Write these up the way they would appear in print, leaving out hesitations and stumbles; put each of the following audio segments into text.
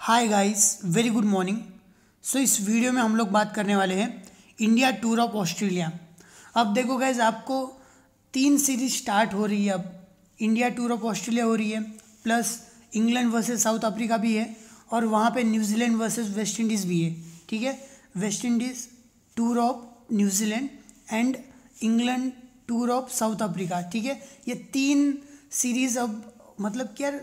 Hi guys, very good morning. इस video में हम लोग बात करने वाले हैं इंडिया टूर ऑफ ऑस्ट्रेलिया। अब देखो गाइस, आपको 3 सीरीज स्टार्ट हो रही है। अब इंडिया टूर ऑफ ऑस्ट्रेलिया हो रही है, plus England versus south Africa भी है, और वहाँ पे न्यूजीलैंड वर्सेस वेस्ट इंडीज़ भी है। ठीक है, West Indies tour of New Zealand and England tour of south Africa. ठीक है, ये 3 सीरीज़ अब मतलब क्या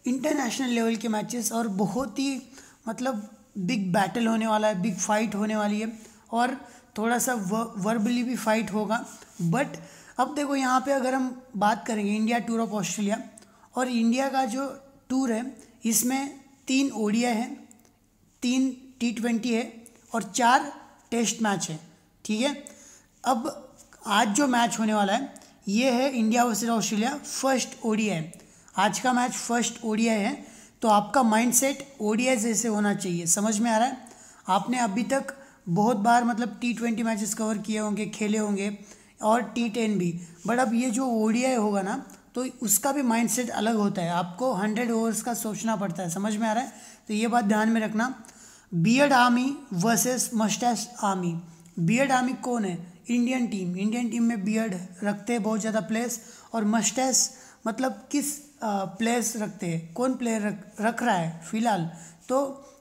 इंटरनेशनल लेवल के मैचेस और बहुत ही मतलब बिग बैटल होने वाला है, बिग फाइट होने वाली है, और थोड़ा सा वर्बली भी फाइट होगा। बट अब देखो, यहाँ पे अगर हम बात करेंगे इंडिया टूर ऑफ ऑस्ट्रेलिया, और इंडिया का जो टूर है इसमें 3 ओडीआई है, 3 T20 है और 4 टेस्ट मैच है। ठीक है, अब आज जो मैच होने वाला है ये है India versus Australia first ODI. आज का मैच फर्स्ट ओडीआई है, तो आपका माइंडसेट ओडीआई जैसे होना चाहिए। समझ में आ रहा है? आपने अभी तक बहुत बार मतलब T20 मैचेस कवर किए होंगे, खेले होंगे, और T10 भी, बट अब ये जो ओडीआई होगा ना, तो उसका भी माइंडसेट अलग होता है। आपको 100 ओवर्स का सोचना पड़ता है। समझ में आ रहा है? तो ये बात ध्यान में रखना। Beard army versus moustache army. Beard army कौन है? इंडियन टीम में बियर्ड रखते हैं बहुत ज़्यादा प्लेयर्स, और मस्टैश मतलब किस प्लेयर्स रखते हैं, कौन प्लेयर रख रहा है फिलहाल? तो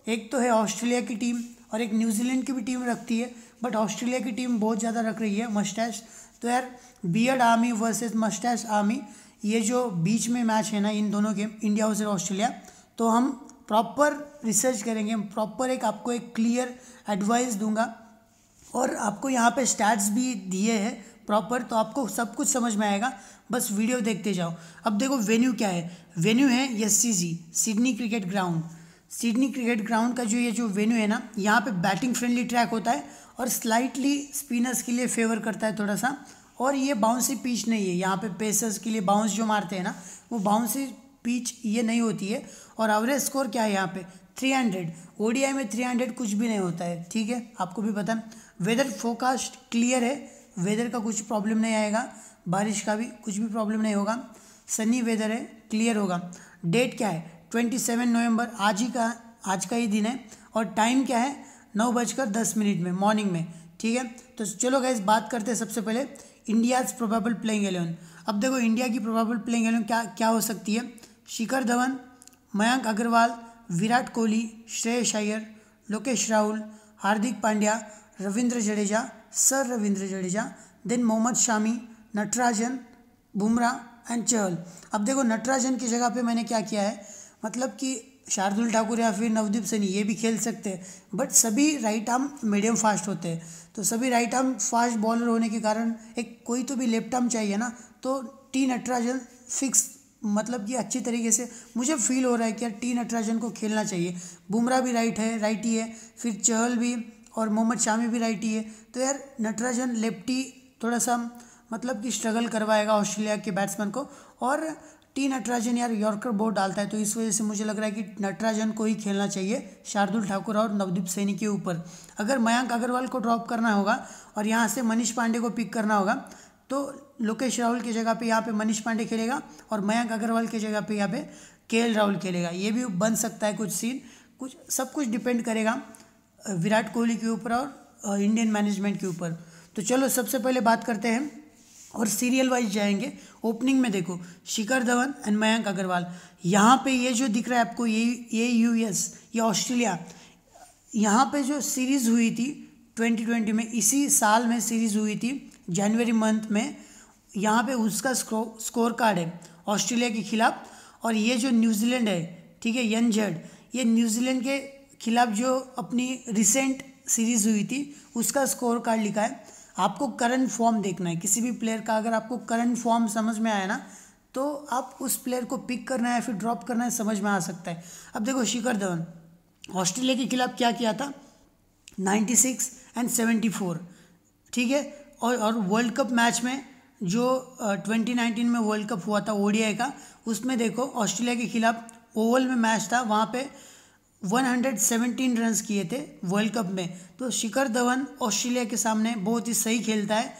एक तो है ऑस्ट्रेलिया की टीम, और एक न्यूजीलैंड की भी टीम रखती है, बट ऑस्ट्रेलिया की टीम बहुत ज़्यादा रख रही है मस्टैश। तो यार, beard army versus moustache army, ये जो बीच में मैच है ना इन दोनों के, इंडिया वर्सेस ऑस्ट्रेलिया, तो हम प्रॉपर रिसर्च करेंगे, प्रॉपर आपको एक क्लियर एडवाइस दूंगा, और आपको यहाँ पे स्टैट्स भी दिए हैं प्रॉपर, तो आपको सब कुछ समझ में आएगा। बस वीडियो देखते जाओ। अब देखो, वेन्यू क्या है? वेन्यू है SCG, Sydney cricket ground. Sydney cricket ground का जो ये जो वेन्यू है ना, यहाँ पे बैटिंग फ्रेंडली ट्रैक होता है, और स्लाइटली स्पिनर्स के लिए फेवर करता है थोड़ा सा। और ये बाउंसी पिच नहीं है, यहाँ पे पेसर्स के लिए बाउंस जो मारते हैं ना, वो बाउंसी पिच ये नहीं होती है। और एवरेज स्कोर क्या है यहाँ पे? 300। ओडीआई में 300 कुछ भी नहीं होता है। ठीक है, आपको भी पता है। वेदर फोरकास्ट क्लियर है, वेदर का कुछ प्रॉब्लम नहीं आएगा, बारिश का भी कुछ भी प्रॉब्लम नहीं होगा, सनी वेदर है, क्लियर होगा। डेट क्या है? 27 नवंबर, आज का ही दिन है, और टाइम क्या है? 9:10 में मॉर्निंग में। ठीक है, तो चलो गाइस, बात करते हैं सबसे पहले इंडियाज़ प्रोबेबल प्लेइंग 11। अब देखो, इंडिया की प्रोबेबल प्लेइंग 11 क्या क्या हो सकती है? शिखर धवन, मयंक अग्रवाल, विराट कोहली, श्रेयस अय्यर, लोकेश राहुल, हार्दिक पांड्या, रविंद्र जडेजा, देन मोहम्मद शामी, नटराजन, बुमराह एंड चहल। अब देखो, नटराजन की जगह पे मैंने क्या किया है, मतलब कि शार्दुल ठाकुर या फिर नवदीप सैनी ये भी खेल सकते हैं, बट सभी राइट आर्म मीडियम फास्ट होते हैं। तो सभी राइट आर्म फास्ट बॉलर होने के कारण एक कोई तो भी लेफ्ट आर्म चाहिए ना, तो टी नटराजन फिक्स, मतलब कि अच्छी तरीके से मुझे फील हो रहा है कि यार टी नटराजन को खेलना चाहिए। बुमराह भी राइटी है, फिर चहल भी, और मोहम्मद शामी भी राइटी है। तो यार नटराजन लेफ्टी थोड़ा सा मतलब कि स्ट्रगल करवाएगा ऑस्ट्रेलिया के बैट्समैन को, और टी नटराजन यार यॉर्कर बहुत डालता है, तो इस वजह से मुझे लग रहा है कि नटराजन को ही खेलना चाहिए शार्दुल ठाकुर और नवदीप सैनी के ऊपर। अगर मयंक अग्रवाल को ड्रॉप करना होगा और यहाँ से मनीष पांडे को पिक करना होगा, तो लोकेश राहुल की जगह पे यहाँ पे मनीष पांडे खेलेगा, और मयंक अग्रवाल की जगह पे यहाँ पे KL राहुल खेलेगा। ये भी बन सकता है कुछ सीन, सब कुछ डिपेंड करेगा विराट कोहली के ऊपर और इंडियन मैनेजमेंट के ऊपर। तो चलो सबसे पहले बात करते हैं, और सीरियल वाइज जाएंगे। ओपनिंग में देखो, शिखर धवन एंड मयंक अग्रवाल। यहाँ पे ये जो दिख रहा है आपको, ये US, ये ऑस्ट्रेलिया, यहाँ पे जो सीरीज़ हुई थी 2020 में, इसी साल में सीरीज़ हुई थी जनवरी मंथ में, यहाँ पे उसका स्कोर कार्ड है ऑस्ट्रेलिया के खिलाफ। और ये जो न्यूजीलैंड है, ठीक है, NZ, ये न्यूजीलैंड के खिलाफ जो अपनी रिसेंट सीरीज़ हुई थी उसका स्कोर कार्ड लिखा है। आपको करंट फॉर्म देखना है किसी भी प्लेयर का। अगर आपको करंट फॉर्म समझ में आया ना, तो आप उस प्लेयर को पिक करना है फिर ड्रॉप करना है, समझ में आ सकता है। अब देखो, शिखर धवन ऑस्ट्रेलिया के खिलाफ क्या किया था? 96 एंड 74। ठीक है, और वर्ल्ड कप मैच में जो 2019 में वर्ल्ड कप हुआ था ओडीआई का, उसमें देखो ऑस्ट्रेलिया के खिलाफ ओवल में मैच था, वहाँ पे 117 रन्स किए थे वर्ल्ड कप में। तो शिखर धवन ऑस्ट्रेलिया के सामने बहुत ही सही खेलता है,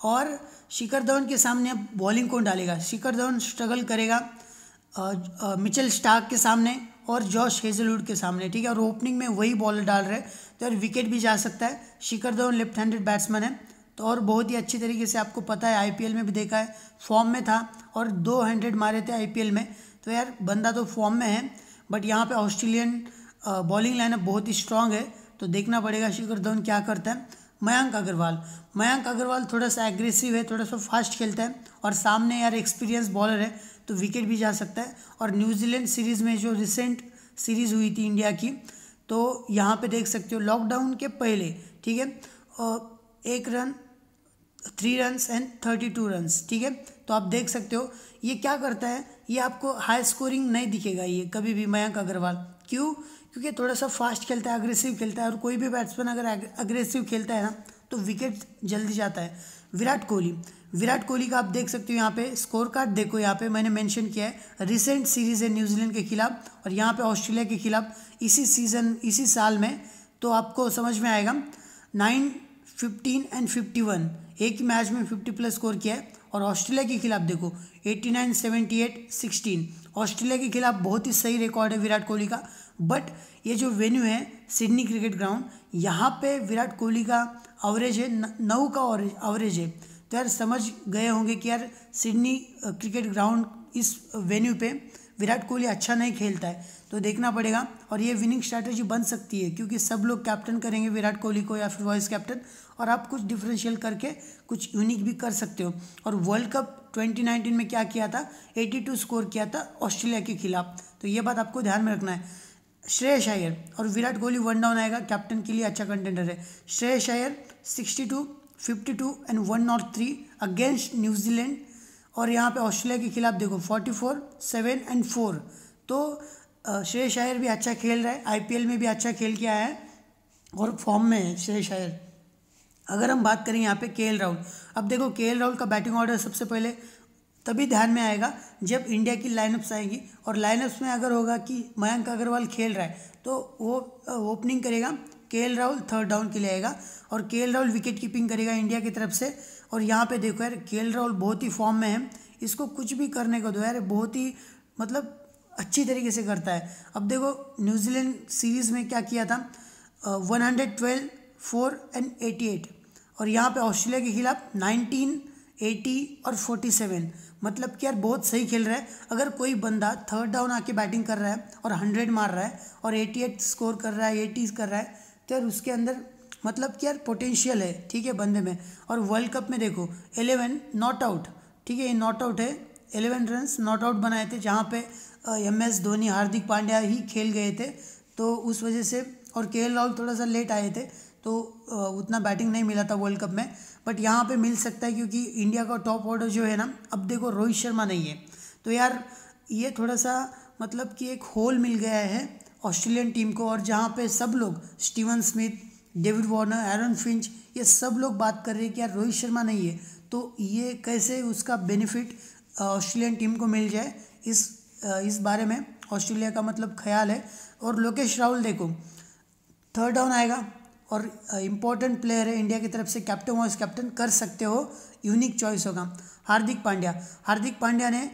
और शिखर धवन के सामने अब बॉलिंग कौन डालेगा? शिखर धवन स्ट्रगल करेगा मिचेल स्टार्क के सामने, और जॉश हेजलवुड के सामने, ठीक है, और ओपनिंग में वही बॉलर डाल रहे हैं, तो यार विकेट भी जा सकता है। Shikhar Dhawan left handed batsman है, तो और बहुत ही अच्छी तरीके से आपको पता है, आईपीएल में भी देखा है, फॉर्म में था और 200 मारे थे आईपीएल में, तो यार बंदा तो फॉर्म में है। बट यहाँ पे ऑस्ट्रेलियन बॉलिंग लाइनअप बहुत ही स्ट्रांग है, तो देखना पड़ेगा शिखर धवन क्या करता है। मयंक अग्रवाल थोड़ा सा एग्रेसिव है, थोड़ा सा फास्ट खेलता है, और सामने यार एक्सपीरियंस बॉलर है, तो विकेट भी जा सकता है। और न्यूजीलैंड सीरीज़ में जो रिसेंट सीरीज़ हुई थी इंडिया की, तो यहाँ पे देख सकते हो लॉकडाउन के पहले, ठीक है, 1 रन 3 रन्स एंड 32 रन्स, ठीक है, तो आप देख सकते हो ये क्या करता है, ये आपको हाई स्कोरिंग नहीं दिखेगा ये कभी भी मयंक अग्रवाल। क्यों? क्योंकि थोड़ा सा फास्ट खेलता है, अग्रेसिव खेलता है, और कोई भी बैट्समैन अगर अग्रेसिव खेलता है ना, तो विकेट जल्दी जाता है। विराट कोहली का आप देख सकते हो यहाँ पे स्कोर कार्ड, देखो यहाँ पे मैंने मेंशन किया है, रिसेंट सीरीज़ है न्यूजीलैंड के खिलाफ और यहाँ पे ऑस्ट्रेलिया के खिलाफ इसी साल में, तो आपको समझ में आएगा। 9, 15 एंड 51 एक ही मैच में 50+ स्कोर किया है। और ऑस्ट्रेलिया के खिलाफ देखो 89, 78, 16, ऑस्ट्रेलिया के खिलाफ बहुत ही सही रिकॉर्ड है विराट कोहली का। बट ये जो वेन्यू है सिडनी क्रिकेट ग्राउंड, यहाँ पे विराट कोहली का एवरेज है 9 का एवरेज है, तो यार समझ गए होंगे कि यार सिडनी क्रिकेट ग्राउंड इस वेन्यू पे विराट कोहली अच्छा नहीं खेलता है, तो देखना पड़ेगा। और ये विनिंग स्ट्रैटेजी बन सकती है, क्योंकि सब लोग कैप्टन करेंगे विराट कोहली को या फिर वाइस कैप्टन, और आप कुछ डिफरेंशियल करके कुछ यूनिक भी कर सकते हो। और वर्ल्ड कप 2019 में क्या किया था, 82 स्कोर किया था ऑस्ट्रेलिया के खिलाफ, तो ये बात आपको ध्यान में रखना है। श्रेयस अय्यर और विराट कोहली 1 डाउन आएगा, कैप्टन के लिए अच्छा कंटेंडर है। Shreyas Iyer 62, 52 and 103 against New Zealand, और यहाँ पे ऑस्ट्रेलिया के खिलाफ देखो 44, 7 एंड 4, तो श्रेयस अय्यर भी अच्छा खेल रहा है, आईपीएल में भी अच्छा खेल के आया है और फॉर्म में है श्रेयस अय्यर। अगर हम बात करें यहाँ पे केएल राहुल, अब देखो केएल राहुल का बैटिंग ऑर्डर सबसे पहले तभी ध्यान में आएगा जब इंडिया की लाइनअप्स आएगी, और लाइनअप्स में अगर होगा कि मयंक अग्रवाल खेल रहा है तो वो ओपनिंग करेगा, केएल राहुल 3rd डाउन के लिए आएगा, और केएल राहुल विकेट कीपिंग करेगा इंडिया की तरफ से। और यहाँ पे देखो यार केएल राहुल बहुत ही फॉर्म में है, इसको कुछ भी करने को दो यार, बहुत ही मतलब अच्छी तरीके से करता है। अब देखो न्यूजीलैंड सीरीज़ में क्या किया था, 112, 4 एंड 88, और यहाँ पे ऑस्ट्रेलिया के खिलाफ 19, 80 और 47, मतलब कि यार बहुत सही खेल रहा है। अगर कोई बंदा 3rd डाउन आके बैटिंग कर रहा है और 100 मार रहा है और 88 स्कोर कर रहा है, 80 कर रहा है, तो यार उसके अंदर मतलब कि यार पोटेंशियल है, ठीक है, बंदे में। और वर्ल्ड कप में देखो 11 नॉट आउट, ठीक है, ये नॉट आउट है, 11 रन्स नॉट आउट बनाए थे, जहाँ पे MS धोनी, हार्दिक पांड्या ही खेल गए थे, तो उस वजह से, और केएल राहुल थोड़ा सा लेट आए थे, तो उतना बैटिंग नहीं मिला था वर्ल्ड कप में। बट यहाँ पे मिल सकता है, क्योंकि इंडिया का टॉप ऑर्डर जो है ना, अब देखो रोहित शर्मा नहीं है, तो यार ये थोड़ा सा मतलब कि एक होल मिल गया है ऑस्ट्रेलियन टीम को। और जहाँ पे सब लोग Steven Smith, David Warner, Aaron Finch, ये सब लोग बात कर रहे हैं कि यार रोहित शर्मा नहीं है, तो ये कैसे उसका बेनिफिट ऑस्ट्रेलियन टीम को मिल जाए, इस बारे में ऑस्ट्रेलिया का मतलब ख्याल है। और लोकेश राहुल देखो 3rd डाउन आएगा, और इम्पोर्टेंट प्लेयर है इंडिया की तरफ से, कैप्टन वाइस कैप्टन कर सकते हो, यूनिक चॉइस होगा। हार्दिक पांड्या ने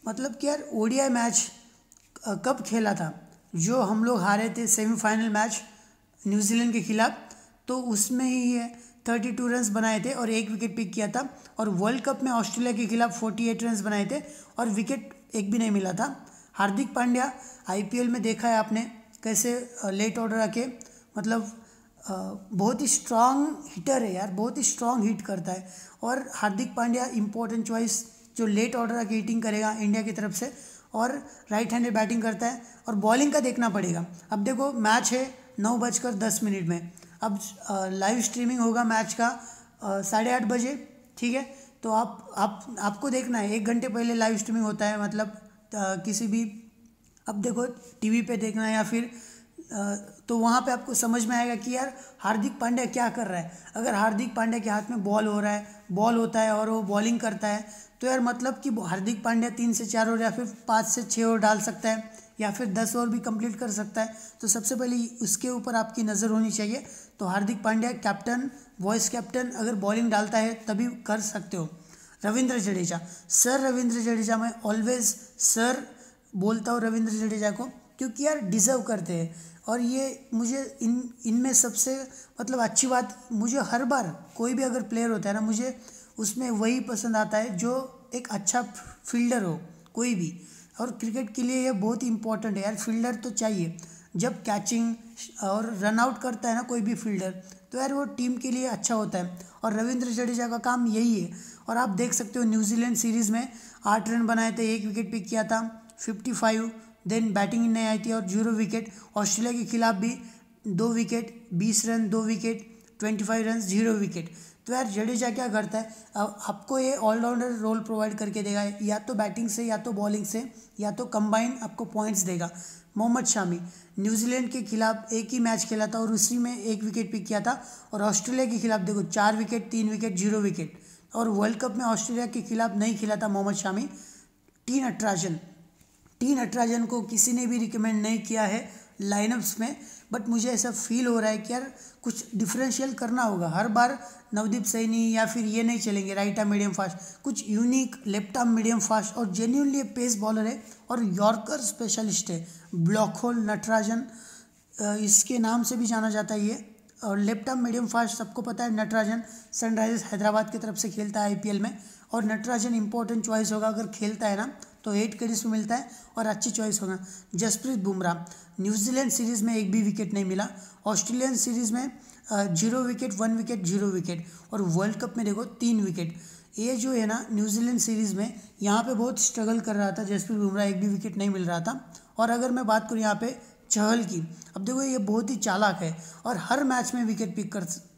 मतलब कि यार ओडीआई मैच कब खेला था, जो हम लोग हारे थे सेमीफाइनल मैच न्यूजीलैंड के खिलाफ, तो उसमें ही है 32 रन्स बनाए थे और 1 विकेट पिक किया था। और वर्ल्ड कप में ऑस्ट्रेलिया के खिलाफ 48 रन्स बनाए थे और विकेट एक भी नहीं मिला था। हार्दिक पांड्या आईपीएल में देखा है आपने कैसे लेट ऑर्डर आके मतलब बहुत ही स्ट्रांग हिटर है यार, बहुत ही स्ट्रांग हिट करता है। और हार्दिक पांड्या इंपॉर्टेंट चॉइस, जो लेट ऑर्डर आके हिटिंग करेगा इंडिया की तरफ से, और राइट हैंडेड बैटिंग करता है। और बॉलिंग का देखना पड़ेगा, अब देखो मैच है 9:10 में, अब लाइव स्ट्रीमिंग होगा मैच का 8:30 बजे, ठीक है, तो आपको देखना है, 1 घंटे पहले लाइव स्ट्रीमिंग होता है, मतलब किसी भी, अब देखो टीवी पे देखना है या फिर तो वहाँ पे आपको समझ में आएगा कि यार हार्दिक पांड्या क्या कर रहा है। अगर हार्दिक पांड्या के हाथ में बॉल होता है और वो बॉलिंग करता है, तो यार मतलब कि हार्दिक पांड्या 3 से 4 ओवर या फिर 5 से 6 ओवर डाल सकता है, या फिर 10 ओवर भी कंप्लीट कर सकता है। तो सबसे पहले उसके ऊपर आपकी नज़र होनी चाहिए। तो Hardik Pandya captain, vice captain अगर बॉलिंग डालता है तभी कर सकते हो। रविंद्र जडेजा, मैं ऑलवेज सर बोलता हूँ रविंद्र जडेजा को, क्योंकि यार डिज़र्व करते हैं। और ये मुझे इनमें सबसे मतलब अच्छी बात, मुझे हर बार कोई भी अगर प्लेयर होता है ना, मुझे उसमें वही पसंद आता है जो एक अच्छा फील्डर हो कोई भी। और क्रिकेट के लिए ये बहुत ही इंपॉर्टेंट है यार, फील्डर तो चाहिए। जब कैचिंग और रन आउट करता है ना कोई भी फील्डर, तो यार वो टीम के लिए अच्छा होता है। और रविंद्र जडेजा का काम यही है। और आप देख सकते हो न्यूजीलैंड सीरीज़ में 8 रन बनाए थे, 1 विकेट पिक किया था, 55। देन बैटिंग नहीं आई थी और 0 विकेट। ऑस्ट्रेलिया के खिलाफ भी 2 wicket, 20 run, 2 wicket, 25 run, 0 wicket. तो यार जडेजा क्या करता है, आपको ये ऑलराउंडर रोल प्रोवाइड करके देगा, या तो बैटिंग से, या तो बॉलिंग से, या तो कंबाइन आपको पॉइंट्स देगा। मोहम्मद शामी न्यूजीलैंड के खिलाफ एक ही मैच खेला था और उसी में 1 विकेट पिक किया था। और ऑस्ट्रेलिया के खिलाफ देखो 4 विकेट, 3 विकेट, 0 विकेट। और वर्ल्ड कप में ऑस्ट्रेलिया के खिलाफ नहीं खेला था मोहम्मद शामी। टी नटराजन को किसी ने भी रिकमेंड नहीं किया है लाइनअप्स में, बट मुझे ऐसा फील हो रहा है कि यार कुछ डिफरेंशियल करना होगा। हर बार नवदीप सैनी या फिर ये नहीं चलेंगे राइट आर्म मीडियम फास्ट, कुछ unique left arm medium fast. और जेन्यूनली पेस बॉलर है और यॉर्कर स्पेशलिस्ट है, ब्लॉक होल नटराजन इसके नाम से भी जाना जाता है ये। और लेफ्ट आर्म मीडियम फास्ट सबको पता है, नटराजन सनराइजर्स हैदराबाद की तरफ से खेलता है आईपीएल में। और नटराजन इंपॉर्टेंट चॉइस होगा, अगर खेलता है ना तो 8 क्रेडिट्स में मिलता है और अच्छी चॉइस होगा। जसप्रीत बुमराह न्यूजीलैंड सीरीज़ में 1 भी विकेट नहीं मिला, ऑस्ट्रेलियन सीरीज़ में 0 विकेट, 1 विकेट, 0 विकेट। और वर्ल्ड कप में देखो 3 विकेट। ये जो है ना न्यूजीलैंड सीरीज़ में यहाँ पे बहुत स्ट्रगल कर रहा था जसप्रीत बुमराह, 1 भी विकेट नहीं मिल रहा था। और अगर मैं बात करूँ यहाँ पे चहल की, अब देखो ये बहुत ही चालाक है और हर मैच में विकेट पिक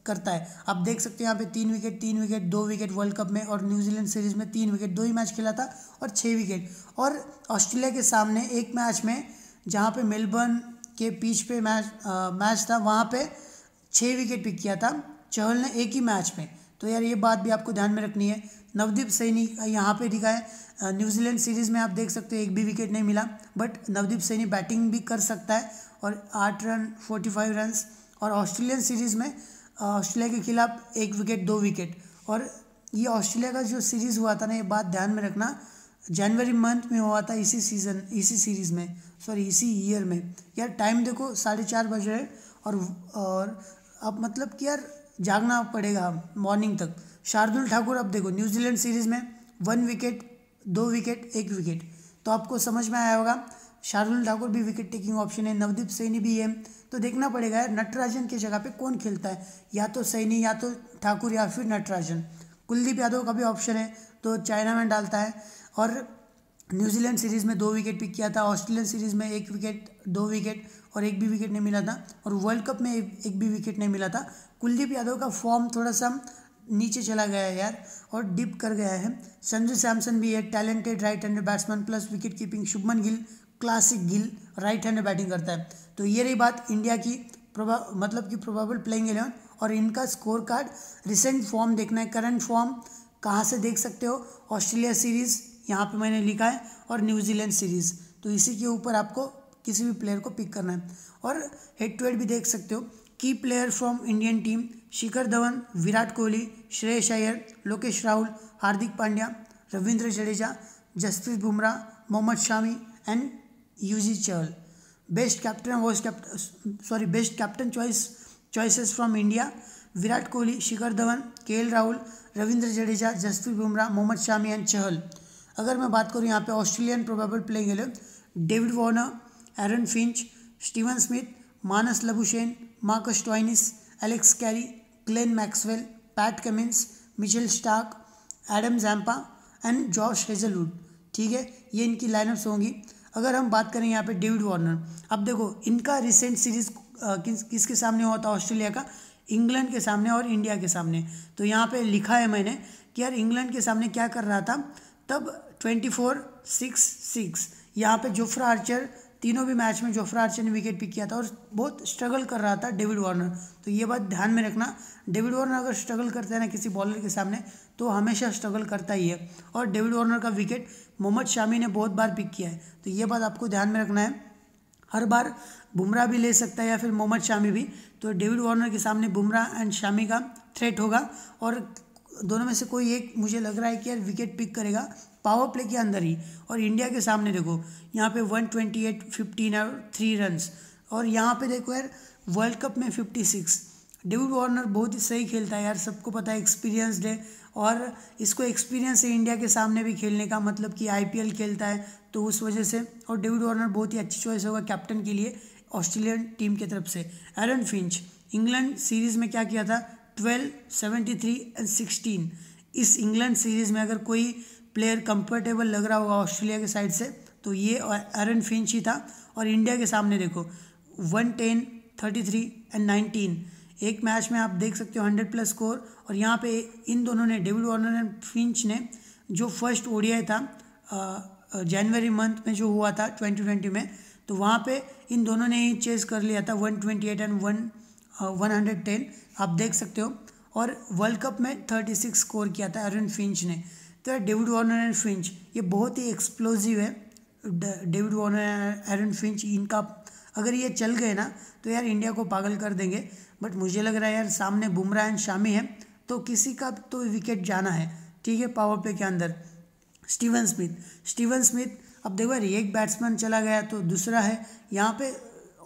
करता है। आप देख सकते हैं यहाँ पे 3 wicket, 3 wicket, 2 wicket world cup में। और न्यूजीलैंड सीरीज़ में 3 विकेट, 2 ही मैच खेला था और 6 विकेट। और ऑस्ट्रेलिया के सामने एक मैच में जहाँ पे मेलबर्न के पिच पे मैच था, वहाँ पे 6 विकेट पिक किया था चहल ने एक ही मैच में। तो यार ये बात भी आपको ध्यान में रखनी है। नवदीप सैनी यहाँ पे दिखा है, न्यूजीलैंड सीरीज़ में आप देख सकते हो 1 भी विकेट नहीं मिला, बट नवदीप सैनी बैटिंग भी कर सकता है और 8 रन, 45 रन। और ऑस्ट्रेलियन सीरीज़ में ऑस्ट्रेलिया के खिलाफ 1 विकेट, 2 विकेट। और ये ऑस्ट्रेलिया का जो सीरीज़ हुआ था ना, ये बात ध्यान में रखना, जनवरी मंथ में हुआ था, इसी सीरीज़ में, सॉरी इसी ईयर में। यार टाइम देखो 4:30 बज रहे और अब मतलब कि यार जागना पड़ेगा मॉर्निंग तक। शार्दुल ठाकुर अब देखो न्यूजीलैंड सीरीज़ में 1 विकेट, 2 विकेट, 1 विकेट। तो आपको समझ में आया होगा, शार्दुल ठाकुर भी विकेट टेकिंग ऑप्शन है, नवदीप सैनी भी है। तो देखना पड़ेगा यार नटराजन की जगह पे कौन खेलता है, या तो सैनी, या तो ठाकुर, या फिर नटराजन। कुलदीप यादव का भी ऑप्शन है तो चाइना में डालता है। और न्यूजीलैंड सीरीज़ में 2 विकेट पिक किया था, ऑस्ट्रेलियन सीरीज़ में 1 विकेट, 2 विकेट और 1 भी विकेट नहीं मिला था। और वर्ल्ड कप में 1 भी विकेट नहीं मिला था। कुलदीप यादव का फॉर्म थोड़ा सा नीचे चला गया है यार और डिप कर गया है। संजू सैमसन भी है, talented right handed batsman plus wicket keeping. Shubman Gill, classic Gill, right handed batting करता है। तो ये रही बात इंडिया की मतलब कि प्रोबेबल प्लेइंग 11। और इनका स्कोर कार्ड, रिसेंट फॉर्म देखना है, करंट फॉर्म कहाँ से देख सकते हो, ऑस्ट्रेलिया सीरीज़ यहाँ पे मैंने लिखा है और न्यूजीलैंड सीरीज़। तो इसी के ऊपर आपको किसी भी प्लेयर को पिक करना है। और हेड टू हेड भी देख सकते हो, की player from Indian team, Shikhar Dhawan, Virat Kohli, Shreyas Iyer, Lokesh Rahul, Hardik Pandya, Ravindra Jadeja, Jasprit Bumrah, Mohammed Shami and Yuzi Chahal. Best captain choices from India, Virat Kohli, Shikhar Dhawan, K L Rahul, Ravindra Jadeja, Jasprit Bumrah, Mohammed Shami and Chahal. अगर मैं बात करूँ यहाँ पे Australian probable playing 11, David Warner, Aaron Finch, Steven Smith, Marnus Labuschagne, Marcus Stoinis, Alex Carey, Glenn Maxwell, Pat Cummins, Mitchell Starc, Adam Zampa and Josh Hazlewood. ठीक है, ये इनकी लाइनअप्स होंगी। अगर हम बात करें यहाँ पे डेविड वार्नर, अब देखो इनका रिसेंट सीरीज़ किसके सामने हुआ था, ऑस्ट्रेलिया का, इंग्लैंड के सामने और इंडिया के सामने। तो यहाँ पे लिखा है मैंने कि यार इंग्लैंड के सामने क्या कर रहा था तब, 24-6-6। यहाँ पे जोफ्रा आर्चर, तीनों भी मैच में जोफ्रा आर्चर ने विकेट पिक किया था और बहुत स्ट्रगल कर रहा था डेविड वार्नर। तो ये बात ध्यान में रखना, डेविड वार्नर अगर स्ट्रगल करता है ना किसी बॉलर के सामने, तो हमेशा स्ट्रगल करता ही है। और डेविड वार्नर का विकेट मोहम्मद शामी ने बहुत बार पिक किया है, तो ये बात आपको ध्यान में रखना है। हर बार बुमराह भी ले सकता है या फिर मोहम्मद शामी भी, तो डेविड वार्नर के सामने बुमराह एंड शामी का थ्रेट होगा। और दोनों में से कोई एक मुझे लग रहा है कि यार विकेट पिक करेगा पावर प्ले के अंदर ही। और इंडिया के सामने देखो यहाँ पे 128, 15 और 3 रन्स। और यहाँ पे देखो यार वर्ल्ड कप में 56। डेविड वार्नर बहुत ही सही खेलता है यार, सबको पता है, एक्सपीरियंसड है। और इसको एक्सपीरियंस है इंडिया के सामने भी खेलने का, मतलब कि IPL खेलता है तो उस वजह से। और डेविड वार्नर बहुत ही अच्छी चॉइस होगा कैप्टन के लिए ऑस्ट्रेलियन टीम की तरफ से। एरन फिंच इंग्लैंड सीरीज़ में क्या किया था, 12, 73 एंड 16। इस इंग्लैंड सीरीज़ में अगर कोई प्लेयर कंफर्टेबल लग रहा होगा ऑस्ट्रेलिया के साइड से तो ये एरन फिंच ही था। और इंडिया के सामने देखो 110, 33 एंड 19। एक मैच में आप देख सकते हो 100+ स्कोर। और यहाँ पे इन दोनों ने, डेविड वार्नर एंड फिंच ने, जो फर्स्ट ODI था जनवरी मंथ में जो हुआ था 2020 में, तो वहाँ पे इन दोनों ने ही चेस कर लिया था 128 एंड 110, आप देख सकते हो। और वर्ल्ड कप में 36 स्कोर किया था एरन फिंच ने। तो यार डेविड वार्नर एंड फिंच ये बहुत ही एक्सप्लोजिव है। डेविड वार्नर एरन फिंच, इनका अगर ये चल गए ना तो यार इंडिया को पागल कर देंगे। बट मुझे लग रहा है यार सामने बुमराह एंड शामी है तो किसी का तो विकेट जाना है, ठीक है, पावर प्ले के अंदर। स्टीवन स्मिथ अब देखो यार एक बैट्समैन चला गया तो दूसरा है यहाँ पे।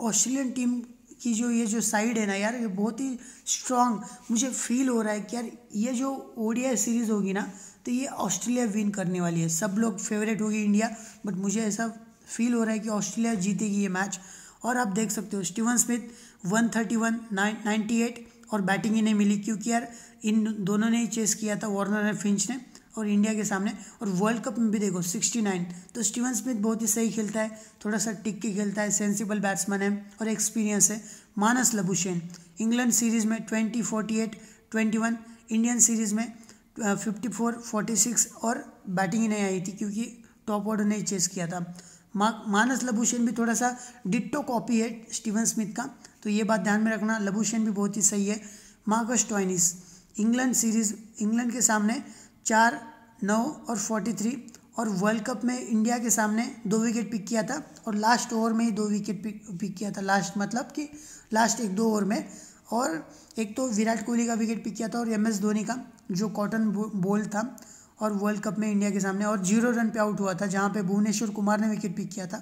ऑस्ट्रेलियन टीम की जो साइड है ना यार, ये बहुत ही स्ट्रांग मुझे फील हो रहा है कि यार ये जो ODI सीरीज़ होगी ना तो ये ऑस्ट्रेलिया विन करने वाली है। सब लोग फेवरेट होगी इंडिया, बट मुझे ऐसा फील हो रहा है कि ऑस्ट्रेलिया जीतेगी ये मैच। और आप देख सकते हो स्टीवन स्मिथ 131, 98 और बैटिंग ही नहीं मिली क्योंकि यार इन दोनों ने ही चेस किया था, वार्नर और फिंच ने, और इंडिया के सामने। और वर्ल्ड कप में भी देखो 69। तो स्टीवन स्मिथ बहुत ही सही खेलता है, थोड़ा सा टिक के खेलता है, सेंसिबल बैट्समैन है और एक्सपीरियंस है। मानस लबुशेन इंग्लैंड सीरीज़ में 20, 48, 21, इंडियन सीरीज़ में 54, 46 और बैटिंग ही नहीं आई थी क्योंकि टॉप ऑर्डर ने ही चेस किया था। मानस लबुशेन भी थोड़ा सा डिट्टो कॉपी है स्टीवन स्मिथ का, तो ये बात ध्यान में रखना। लबुशेन भी बहुत ही सही है। Marcus Stoinis England series, England के सामने 4, 9 और 43। और वर्ल्ड कप में इंडिया के सामने 2 विकेट पिक किया था और लास्ट ओवर में ही 2 विकेट पिक किया था। लास्ट मतलब कि लास्ट 1-2 ओवर में। और एक तो विराट कोहली का विकेट पिक किया था और MS धोनी का जो कॉटन बॉल था। और वर्ल्ड कप में इंडिया के सामने और 0 रन पे आउट हुआ था जहाँ पे भुवनेश्वर कुमार ने विकेट पिक किया था।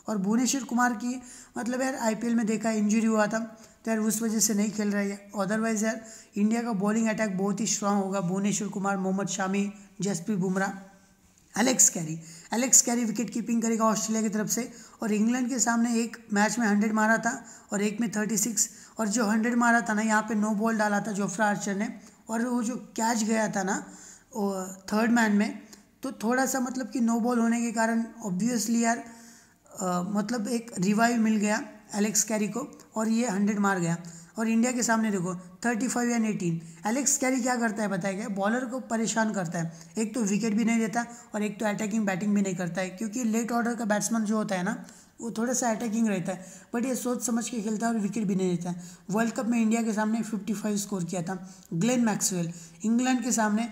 और भुवनेश्वर कुमार की मतलब यार IPL में देखा इंजरी हुआ था तो यार उस वजह से नहीं खेल रहा है। अदरवाइज यार इंडिया का बॉलिंग अटैक बहुत ही स्ट्रांग होगा। Bhuvneshwar Kumar, Mohammed Shami, Jasprit Bumrah, Alex Carey wicket keeping करेगा ऑस्ट्रेलिया की तरफ से। और इंग्लैंड के सामने एक मैच में 100 मारा था और एक में 36। और जो 100 मारा था ना यहाँ पे नो बॉल डाला था जोफ्रा आर्चर ने। और वो जो कैच गया था ना थर्ड मैन में, तो थोड़ा सा मतलब कि नो बॉल होने के कारण ऑब्वियसली यार मतलब एक रिवाइव मिल गया एलेक्स कैरी को और ये 100 मार गया। और इंडिया के सामने देखो 35 एंड 18। एलेक्स कैरी क्या करता है बताया गया, बॉलर को परेशान करता है। एक तो विकेट भी नहीं देता और एक तो अटैकिंग बैटिंग भी नहीं करता है क्योंकि लेट ऑर्डर का बैट्समैन जो होता है ना वो थोड़ा सा अटैकिंग रहता है, बट ये सोच समझ के खेलता है और विकेट भी नहीं देता है। वर्ल्ड कप में इंडिया के सामने 55 स्कोर किया था। ग्लेन मैक्सवेल इंग्लैंड के सामने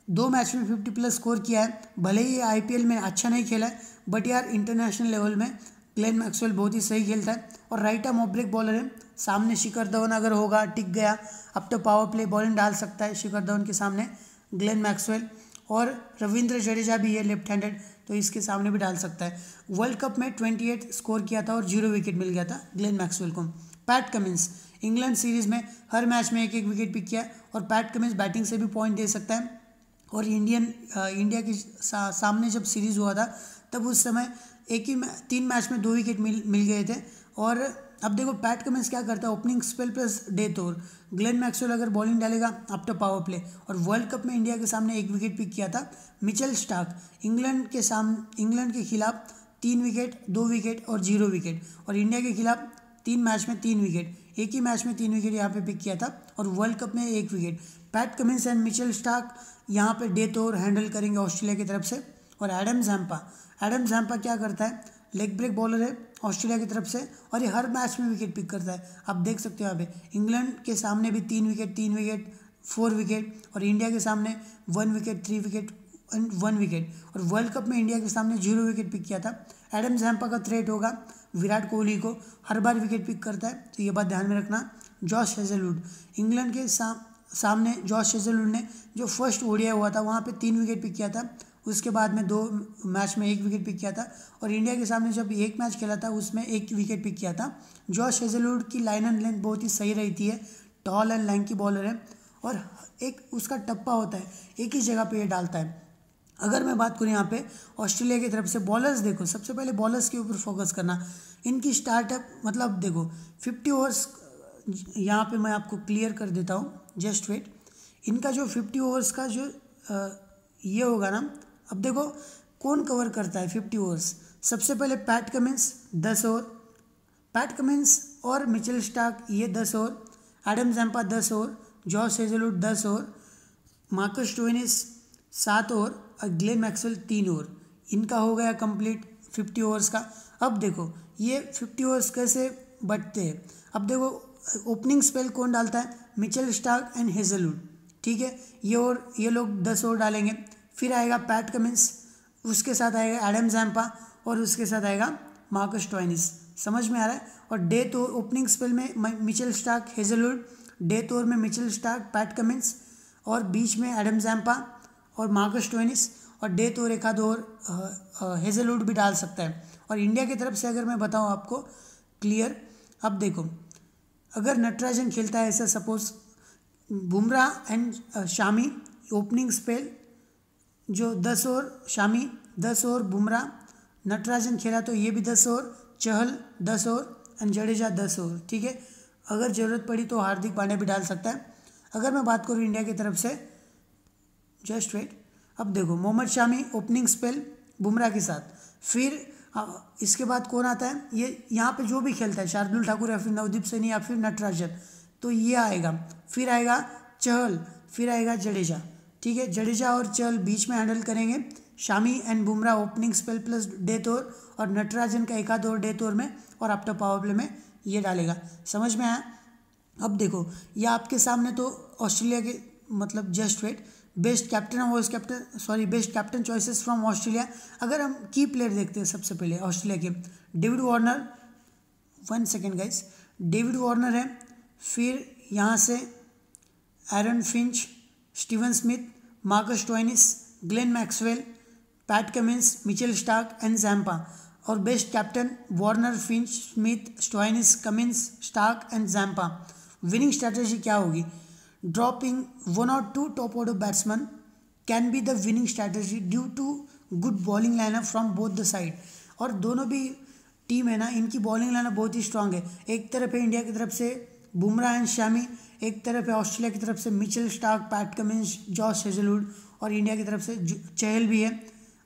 2 मैच में 50+ स्कोर किया है। भले ही IPL में अच्छा नहीं खेला है बट यार इंटरनेशनल लेवल में ग्लेन मैक्सवेल बहुत ही सही खेलता है। और right arm off break bowler है। सामने शिखर धवन अगर होगा, टिक गया, अब तो पावर प्ले बॉलिंग डाल सकता है शिखर धवन के सामने ग्लेन मैक्सवेल। और रविंद्र जडेजा भी है लेफ्ट हैंडेड, तो इसके सामने भी डाल सकता है। वर्ल्ड कप में 28 स्कोर किया था और 0 विकेट मिल गया था ग्लेन मैक्सवेल को। पैट कमिंस इंग्लैंड सीरीज़ में हर मैच में 1-1 विकेट पिक किया और पैट कमिंस बैटिंग से भी पॉइंट दे सकता है। और इंडिया के सामने जब सीरीज़ हुआ था तब उस समय 3 मैच में 2 विकेट मिल गए थे। और अब देखो पैट कमिंस क्या करता है, opening spell plus death over. Glenn Maxwell अगर बॉलिंग डालेगा आफ्टर पावर प्ले। और वर्ल्ड कप में इंडिया के सामने 1 विकेट पिक किया था मिचेल स्टार्क। इंग्लैंड के खिलाफ 3 विकेट, 2 विकेट और 0 विकेट। और इंडिया के खिलाफ 3 मैच में 3 विकेट, एक ही मैच में 3 विकेट यहाँ पे पिक किया था। और वर्ल्ड कप में 1 wicket. PAT Cummins and Mitchell Starc यहाँ पे डेथ ओवर हैंडल करेंगे ऑस्ट्रेलिया की तरफ से। और एडम जैम्पा क्या करता है, लेग ब्रेक बॉलर है ऑस्ट्रेलिया की तरफ से और ये हर मैच में विकेट पिक करता है। आप देख सकते हो यहाँ पे इंग्लैंड के सामने भी 3 विकेट, 4 विकेट। और इंडिया के सामने 1 विकेट, 3 विकेट एंड 1 विकेट। और वर्ल्ड कप में इंडिया के सामने 0 विकेट पिक किया था। एडम जैम्पा का थ्रेट होगा विराट कोहली को, हर बार विकेट पिक करता है, तो ये बात ध्यान में रखना। जॉश हेजलवुड इंग्लैंड के सामने जॉश हेजलवुड ने जो फर्स्ट ओडीआई हुआ था वहाँ पे 3 विकेट पिक किया था, उसके बाद में 2 मैच में 1 विकेट पिक किया था, और इंडिया के सामने जब एक मैच खेला था उसमें 1 विकेट पिक किया था। जॉश हेजलवुड की लाइन एंड लेंथ बहुत ही सही रहती है, टॉल एंड लैंकी बॉलर है, और एक उसका टप्पा होता है, एक ही जगह पे ये डालता है। अगर मैं बात करूँ यहाँ पे ऑस्ट्रेलिया की तरफ से बॉलर्स, देखो सबसे पहले बॉलर्स के ऊपर फोकस करना। इनकी स्टार्टअप मतलब देखो 50 ओवर्स, यहाँ पे मैं आपको क्लियर कर देता हूँ, जस्ट वेट। इनका जो 50 ओवर्स का जो ये होगा ना, अब देखो कौन कवर करता है 50 ओवर्स। सबसे पहले Pat Cummins 10 over, Pat Cummins और मिचेल स्टार्क ये 10 over, Adam Zampa 10 over, Josh Hazlewood 10 over, Marcus Stoinis 7 over और ग्लेन मैक्सवेल 3 ओवर। इनका हो गया कंप्लीट 50 ओवर्स का। अब देखो ये 50 ओवर्स कैसे बटते हैं। अब देखो ओपनिंग स्पेल कौन डालता है, मिचेल स्टार्क एंड हेजलवुड, ठीक है, ये लोग 10 ओवर डालेंगे। फिर आएगा पैट कमिंस, उसके साथ आएगा एडम जैम्पा और उसके साथ आएगा मार्कस स्टोइनिस। समझ में आ रहा है। और डेथ ओपनिंग स्पेल में Mitchell Starc Hazlewood, death over में मिचेल स्टार्क पैट कमिंस, और बीच में एडम जैम्पा और मार्कस स्टोइनिस, और डेथ ओवर एक आध ओवर हेजलवुड भी डाल सकता है। और इंडिया की तरफ से अगर मैं बताऊं आपको क्लियर, अब देखो अगर नटराजन खेलता है ऐसा suppose, Bumrah and Shami opening spell, जो 10 ओवर शामी 10 ओवर बुमराह, नटराजन खेला तो ये भी 10 over, Chahal 10 over and Jadeja 10 over, ठीक है। अगर ज़रूरत पड़ी तो हार्दिक पांड्या भी डाल सकता है। अगर मैं बात करूँ इंडिया की तरफ से, जस्ट वेट, अब देखो मोहम्मद शामी ओपनिंग स्पेल बुमराह के साथ, फिर इसके बाद कौन आता है, ये यहाँ पे जो भी खेलता है शार्दुल ठाकुर या फिर नवदीप सैनी या फिर नटराजन, तो ये आएगा। फिर आएगा चहल, फिर आएगा जडेजा, ठीक है। जडेजा और चहल बीच में हैंडल करेंगे, Shami and Bumrah opening spell plus death over, और नटराजन का एक आध ओवर डेथ ओवर में और आफ्टर पावर प्ले में ये डालेगा। समझ में आया। अब देखो ये आपके सामने तो ऑस्ट्रेलिया के मतलब जस्ट वेट, बेस्ट कैप्टन और vice captain, sorry best captain choices from Australia. अगर हम की प्लेयर देखते हैं सबसे पहले ऑस्ट्रेलिया के, David Warner, 1 second guys, David Warner है, फिर यहाँ से Aaron Finch, Steven Smith, Marcus Stoinis, Glenn Maxwell, Pat Cummins, Mitchell Starc and Zampa. और best captain Warner, Finch, Smith, Stoinis, Cummins, Starc and Zampa. Winning strategy क्या होगी, dropping 1 or 2 top order batsman can be the winning strategy due to good bowling lineup from both the side. और दोनों भी team है ना, इनकी bowling lineup बहुत ही स्ट्रांग है। एक तरफ है इंडिया की तरफ से बुमराह एंड शामी, एक तरफ है ऑस्ट्रेलिया की तरफ से Mitchell Starc, PAT Cummins, Josh Hazlewood, और इंडिया की तरफ से चहल भी है,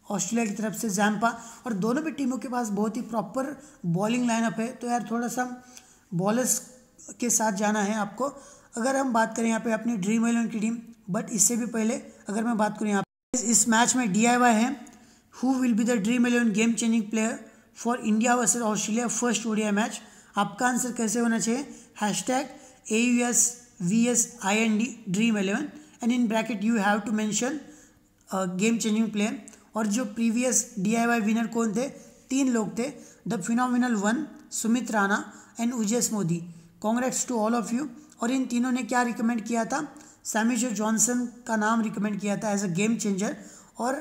ऑस्ट्रेलिया की तरफ से जैम्पा। और दोनों भी टीमों के पास बहुत ही प्रॉपर बॉलिंग लाइनअप है। तो यार थोड़ा सा बॉलर्स के साथ जाना है आपको। अगर हम बात करें यहाँ पे अपनी ड्रीम 11 की टीम, बट इससे भी पहले अगर मैं बात करूँ यहाँ पे इस मैच में DIY है, who will be the dream 11 game changing player for India versus Australia first ODI match. आपका आंसर कैसे होना चाहिए, #AUSVSIND dream 11 and in bracket you have to mention game changing player. और जो प्रीवियस DIY विनर कौन थे, 3 लोग थे, the phenomenal 1 Sumit Rana and Ujes Modi. Congrats to all of you. और इन तीनों ने क्या रिकमेंड किया था, सैमी जो जॉनसन का नाम रिकमेंड किया था एज अ गेम चेंजर, और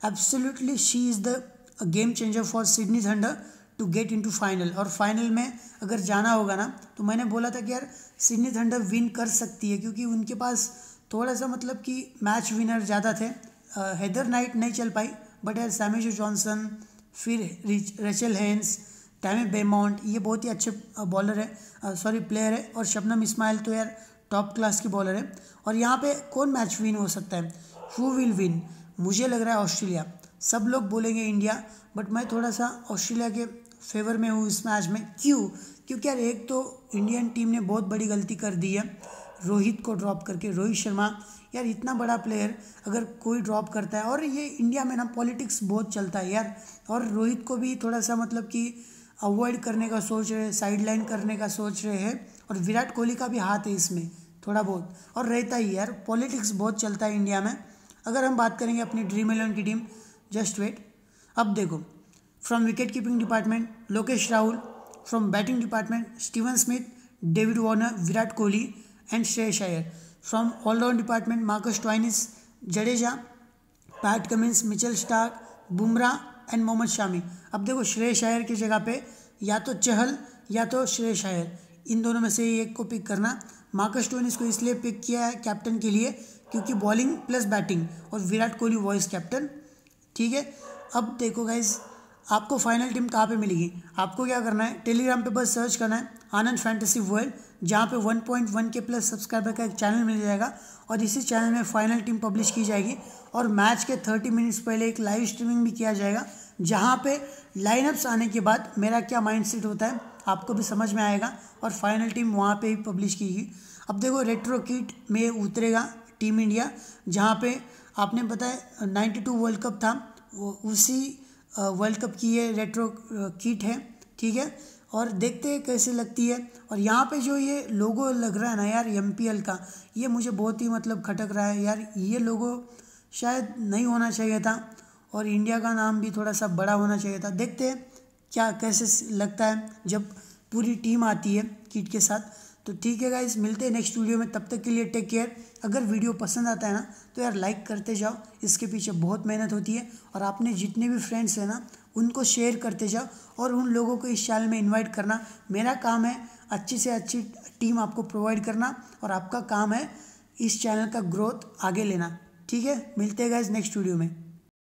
absolutely she is the game changer for Sydney Thunder to get into final. और फाइनल में अगर जाना होगा ना, तो मैंने बोला था कि यार सिडनी थंडर विन कर सकती है, क्योंकि उनके पास थोड़ा सा मतलब कि मैच विनर ज़्यादा थे। हेदर नाइट नहीं चल पाई, बट यार सैमी जो जॉनसन, फिर रेचल हेंस, टैमी बेमॉन्ट, ये बहुत ही अच्छे बॉलर है, सॉरी प्लेयर है। और शबनम इस्माइल तो यार टॉप क्लास की बॉलर है। और यहाँ पे कौन मैच विन हो सकता है, हु विल विन, मुझे लग रहा है ऑस्ट्रेलिया। सब लोग बोलेंगे इंडिया, बट मैं थोड़ा सा ऑस्ट्रेलिया के फेवर में हूँ इस मैच में। क्यों, क्योंकि यार एक तो इंडियन टीम ने बहुत बड़ी गलती कर दी है रोहित को ड्रॉप करके। रोहित शर्मा यार इतना बड़ा प्लेयर अगर कोई ड्रॉप करता है, और ये इंडिया में ना पॉलिटिक्स बहुत चलता है यार, और रोहित को भी थोड़ा सा मतलब कि अवॉइड करने का सोच रहे हैं, साइडलाइन करने का सोच रहे हैं। और विराट कोहली का भी हाथ है इसमें थोड़ा बहुत, और रहता ही यार, पॉलिटिक्स बहुत चलता है इंडिया में। अगर हम बात करेंगे अपनी ड्रीम 11 की टीम, जस्ट वेट, अब देखो from wicket keeping department Lokesh Rahul, from batting department Steven Smith, David Warner, Virat Kohli and Shreyas Iyer. From all-round department Marcus Stoinis, Jadeja, Pat Cummins, Mitchell Starc, Bumrah and Mohammed Shami. अब देखो श्रेयस अय्यर की जगह पे या तो चहल या तो श्रेयस अय्यर, इन दोनों में से एक को पिक करना। मार्कस स्टोइनिस को इसलिए पिक किया है कैप्टन के लिए क्योंकि बॉलिंग प्लस बैटिंग, और विराट कोहली वाइस कैप्टन, ठीक है। अब देखो गाइज, आपको फाइनल टीम कहाँ पे मिलेगी, आपको क्या करना है, टेलीग्राम पे बस सर्च करना है आनंद फैंटेसी वर्ल्ड, जहाँ पे 1.1 के प्लस सब्सक्राइबर का एक चैनल मिल जाएगा, और इसी चैनल में फाइनल टीम पब्लिश की जाएगी, और मैच के 30 मिनट्स पहले एक लाइव स्ट्रीमिंग भी किया जाएगा, जहाँ पे लाइनअप्स आने के बाद मेरा क्या माइंडसेट होता है आपको भी समझ में आएगा, और फाइनल टीम वहाँ पे ही पब्लिश कीगी। अब देखो रेट्रो किट में उतरेगा टीम इंडिया, जहाँ पे आपने बताया 92 वर्ल्ड कप था, वो उसी वर्ल्ड कप की ये रेट्रो किट है, ठीक है। और देखते हैं कैसे लगती है। और यहाँ पे जो ये लोगो लग रहा है ना यार MPL का, ये मुझे बहुत ही मतलब खटक रहा है यार, ये लोगो शायद नहीं होना चाहिए था, और इंडिया का नाम भी थोड़ा सा बड़ा होना चाहिए था। देखते हैं क्या कैसे लगता है जब पूरी टीम आती है किट के साथ। तो ठीक है गाइस, मिलते हैं नेक्स्ट वीडियो में, तब तक के लिए टेक केयर। अगर वीडियो पसंद आता है ना तो यार लाइक करते जाओ, इसके पीछे बहुत मेहनत होती है, और आपने जितने भी फ्रेंड्स हैं ना उनको शेयर करते जाओ, और उन लोगों को इस चैनल में इन्वाइट करना। मेरा काम है अच्छी से अच्छी टीम आपको प्रोवाइड करना, और आपका काम है इस चैनल का ग्रोथ आगे लेना, ठीक है। मिलते हैं गाइस नेक्स्ट वीडियो में।